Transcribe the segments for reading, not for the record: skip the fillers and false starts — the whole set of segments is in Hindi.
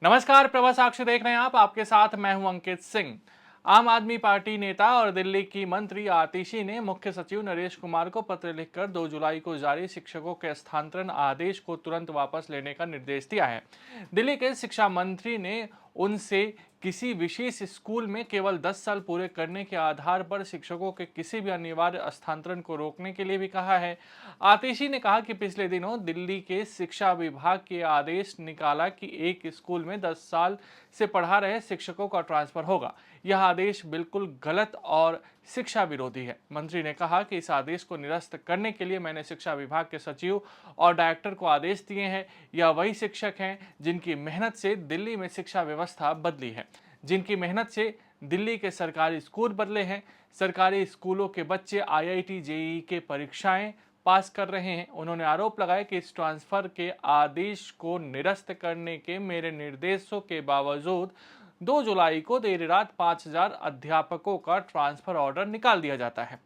नमस्कार, प्रभा साक्षी देख रहे हैं आप। आपके साथ मैं हूं अंकित सिंह। आम आदमी पार्टी नेता और दिल्ली की मंत्री आतिशी ने मुख्य सचिव नरेश कुमार को पत्र लिखकर 2 जुलाई को जारी शिक्षकों के स्थानांतरण आदेश को तुरंत वापस लेने का निर्देश दिया है। दिल्ली के शिक्षा मंत्री ने उनसे किसी विशेष स्कूल में केवल 10 साल पूरे करने के आधार पर शिक्षकों के किसी भी अनिवार्य स्थानांतरण को रोकने के लिए भी कहा है। आतिशी ने कहा कि पिछले दिनों दिल्ली के शिक्षा विभाग के आदेश निकाला कि एक स्कूल में 10 साल से पढ़ा रहे शिक्षकों का ट्रांसफर होगा। यह आदेश बिल्कुल गलत और शिक्षा विरोधी है। मंत्री ने कहा कि इस आदेश को निरस्त करने के लिए मैंने शिक्षा विभाग के सचिव और डायरेक्टर को आदेश दिए हैं। यह वही शिक्षक हैं जिनकी मेहनत से दिल्ली में शिक्षा व्यवस्था बदली है, जिनकी मेहनत से दिल्ली के सरकारी स्कूल बदले हैं। सरकारी स्कूलों के बच्चे IIT JEE के परीक्षाएं पास कर रहे हैं। उन्होंने आरोप लगाया कि इस ट्रांसफर के आदेश को निरस्त करने के मेरे निर्देशों के बावजूद 2 जुलाई को देर रात 5000 अध्यापकों का ट्रांसफर ऑर्डर निकाल दिया जाता है।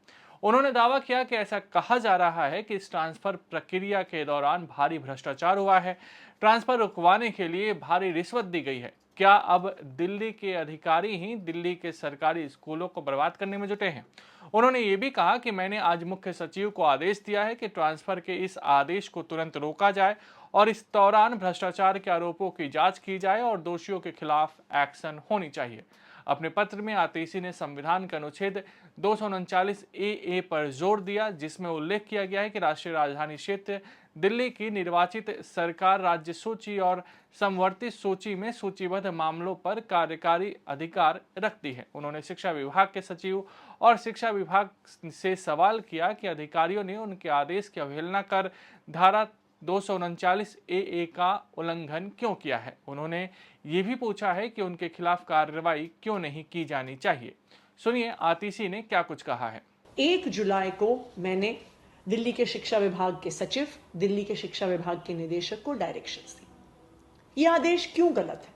उन्होंने दावा किया कि ऐसा कहा जा रहा है कि इस ट्रांसफर प्रक्रिया के दौरान भारी भ्रष्टाचार हुआ है। ट्रांसफर रुकवाने के लिए भारी रिश्वत दी गई है। क्या अब दिल्ली के अधिकारी ही दिल्ली के सरकारी स्कूलों को बर्बाद करने में जुटे हैं? उन्होंने ये भी कहा कि मैंने आज मुख्य सचिव को आदेश दिया है कि ट्रांसफर के इस आदेश को तुरंत रोका जाए और इस दौरान भ्रष्टाचार के आरोपों की जांच की जाए और दोषियों के खिलाफ एक्शन होनी चाहिए। अपने पत्र में आतिशी ने संविधान के अनुच्छेद 239 AA पर जोर दिया, जिसमें उल्लेख किया गया है कि राष्ट्रीय राजधानी क्षेत्र दिल्ली की निर्वाचित सरकार राज्य सूची और संवर्धित सूची में सूचीबद्ध मामलों पर कार्यकारी अधिकार रखती है। उन्होंने शिक्षा विभाग के सचिव और शिक्षा विभाग से सवाल किया कि अधिकारियों ने उनके आदेश की अवहेलना कर धारा 239 AA का उल्लंघन क्यों किया है। उन्होंने ये भी पूछा है कि उनके खिलाफ कार्रवाई क्यों नहीं की जानी चाहिए। सुनिए आतिशी ने क्या कुछ कहा है। 1 जुलाई को मैंने दिल्ली के शिक्षा विभाग के सचिव, दिल्ली के शिक्षा विभाग के निदेशक को डायरेक्शंस दी। यह आदेश क्यों गलत है?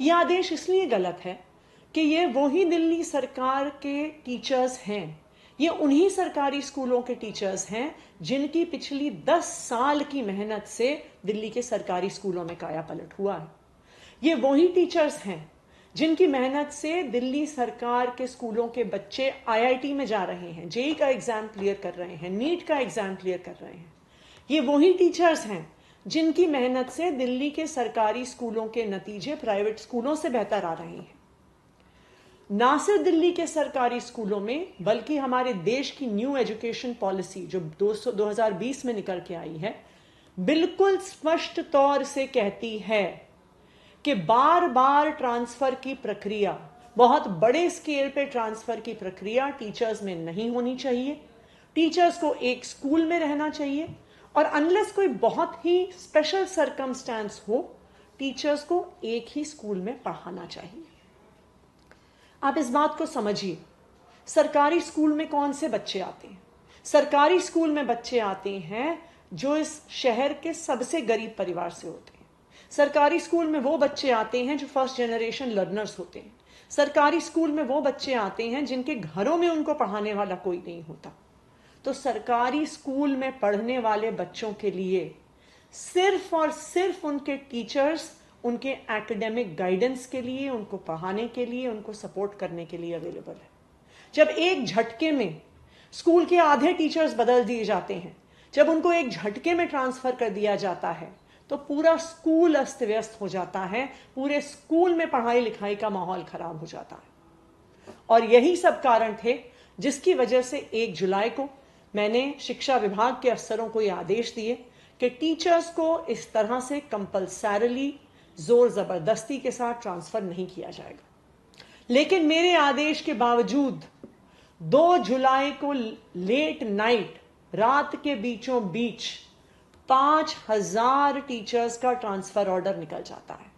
यह आदेश इसलिए गलत है कि ये वही दिल्ली सरकार के टीचर्स हैं, ये उन्हीं सरकारी स्कूलों के टीचर्स हैं जिनकी पिछली 10 साल की मेहनत से दिल्ली के सरकारी स्कूलों में कायापलट हुआ है। ये वही टीचर्स हैं जिनकी मेहनत से दिल्ली सरकार के स्कूलों के बच्चे IIT में जा रहे हैं, JEE का एग्जाम क्लियर कर रहे हैं, नीट का एग्जाम क्लियर कर रहे हैं। ये वही टीचर्स हैं जिनकी मेहनत से दिल्ली के सरकारी स्कूलों के नतीजे प्राइवेट स्कूलों से बेहतर आ रहे हैं। ना सिर्फ दिल्ली के सरकारी स्कूलों में, बल्कि हमारे देश की न्यू एजुकेशन पॉलिसी जो 2020 में निकल के आई है, बिल्कुल स्पष्ट तौर से कहती है कि बार बार ट्रांसफर की प्रक्रिया, बहुत बड़े स्केल पे ट्रांसफर की प्रक्रिया टीचर्स में नहीं होनी चाहिए। टीचर्स को एक स्कूल में रहना चाहिए और अनलेस कोई बहुत ही स्पेशल सर्कमस्टेंस हो, टीचर्स को एक ही स्कूल में पढ़ाना चाहिए। आप इस बात को समझिए, सरकारी स्कूल में कौन से बच्चे आते हैं? सरकारी स्कूल में बच्चे आते हैं जो इस शहर के सबसे गरीब परिवार से होते हैं। सरकारी स्कूल में वो बच्चे आते हैं जो फर्स्ट जनरेशन लर्नर्स होते हैं। सरकारी स्कूल में वो बच्चे आते हैं जिनके घरों में उनको पढ़ाने वाला कोई नहीं होता। तो सरकारी स्कूल में पढ़ने वाले बच्चों के लिए सिर्फ और सिर्फ उनके टीचर्स उनके एकेडमिक गाइडेंस के लिए, उनको पढ़ाने के लिए, उनको सपोर्ट करने के लिए अवेलेबल है। जब एक झटके में स्कूल के आधे टीचर्स बदल दिए जाते हैं, जब उनको एक झटके में ट्रांसफर कर दिया जाता है, तो पूरा स्कूल अस्त व्यस्त हो जाता है, पूरे स्कूल में पढ़ाई लिखाई का माहौल खराब हो जाता है। और यही सब कारण थे जिसकी वजह से 1 जुलाई को मैंने शिक्षा विभाग के अफसरों को यह आदेश दिए कि टीचर्स को इस तरह से कंपल्सरीली जोर जबरदस्ती के साथ ट्रांसफर नहीं किया जाएगा। लेकिन मेरे आदेश के बावजूद 2 जुलाई को लेट नाइट, रात के बीचों बीच 5000 टीचर्स का ट्रांसफर ऑर्डर निकल जाता है।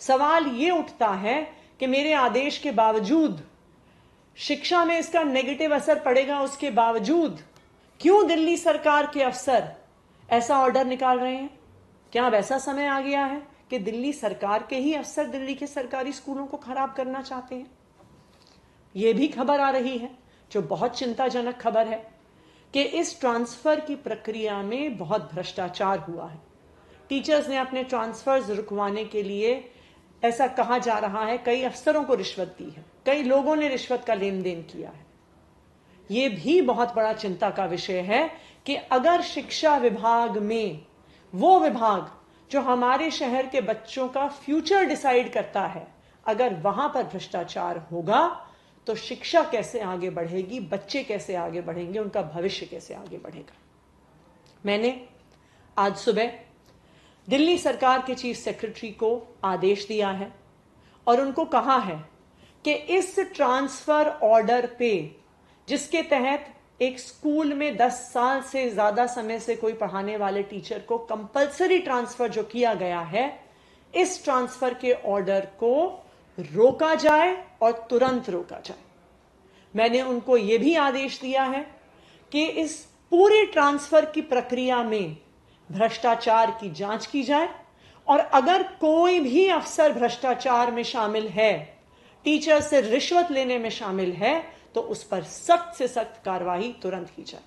सवाल यह उठता है कि मेरे आदेश के बावजूद शिक्षा में इसका नेगेटिव असर पड़ेगा, उसके बावजूद क्यों दिल्ली सरकार के अफसर ऐसा ऑर्डर निकाल रहे हैं? क्या अब ऐसा समय आ गया है कि दिल्ली सरकार के ही अफसर दिल्ली के सरकारी स्कूलों को खराब करना चाहते हैं? यह भी खबर आ रही है, जो बहुत चिंताजनक खबर है, कि इस ट्रांसफर की प्रक्रिया में बहुत भ्रष्टाचार हुआ है। टीचर्स ने अपने ट्रांसफर्स रुकवाने के लिए ऐसा कहा जा रहा है कई अफसरों को रिश्वत दी है, कई लोगों ने रिश्वत का लेन देन किया है। यह भी बहुत बड़ा चिंता का विषय है कि अगर शिक्षा विभाग में, वो विभाग जो हमारे शहर के बच्चों का फ्यूचर डिसाइड करता है, अगर वहां पर भ्रष्टाचार होगा तो शिक्षा कैसे आगे बढ़ेगी, बच्चे कैसे आगे बढ़ेंगे, उनका भविष्य कैसे आगे बढ़ेगा। मैंने आज सुबह दिल्ली सरकार के चीफ सेक्रेटरी को आदेश दिया है और उनको कहा है कि इस ट्रांसफर ऑर्डर पे, जिसके तहत एक स्कूल में 10 साल से ज्यादा समय से कोई पढ़ाने वाले टीचर को कंपलसरी ट्रांसफर जो किया गया है, इस ट्रांसफर के ऑर्डर को रोका जाए और तुरंत रोका जाए। मैंने उनको यह भी आदेश दिया है कि इस पूरे ट्रांसफर की प्रक्रिया में भ्रष्टाचार की जांच की जाए और अगर कोई भी अफसर भ्रष्टाचार में शामिल है, टीचर से रिश्वत लेने में शामिल है, तो उस पर सख्त से सख्त कार्रवाई तुरंत की जाए।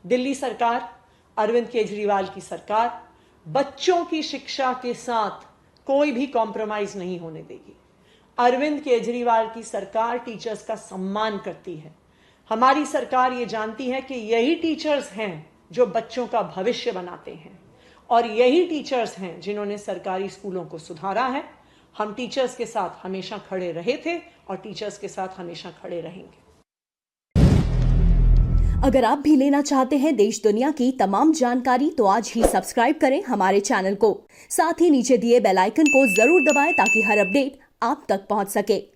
दिल्ली सरकार, अरविंद केजरीवाल की सरकार बच्चों की शिक्षा के साथ कोई भी कॉम्प्रोमाइज नहीं होने देगी। अरविंद केजरीवाल की सरकार टीचर्स का सम्मान करती है। हमारी सरकार ये जानती है कि यही टीचर्स हैं जो बच्चों का भविष्य बनाते हैं और यही टीचर्स हैं जिन्होंने सरकारी स्कूलों को सुधारा है। हम टीचर्स के साथ हमेशा खड़े रहे थे और टीचर्स के साथ हमेशा खड़े रहेंगे। अगर आप भी लेना चाहते हैं देश दुनिया की तमाम जानकारी तो आज ही सब्सक्राइब करें हमारे चैनल को। साथ ही नीचे दिए बेल आइकन को जरूर दबाएं ताकि हर अपडेट आप तक पहुंच सके।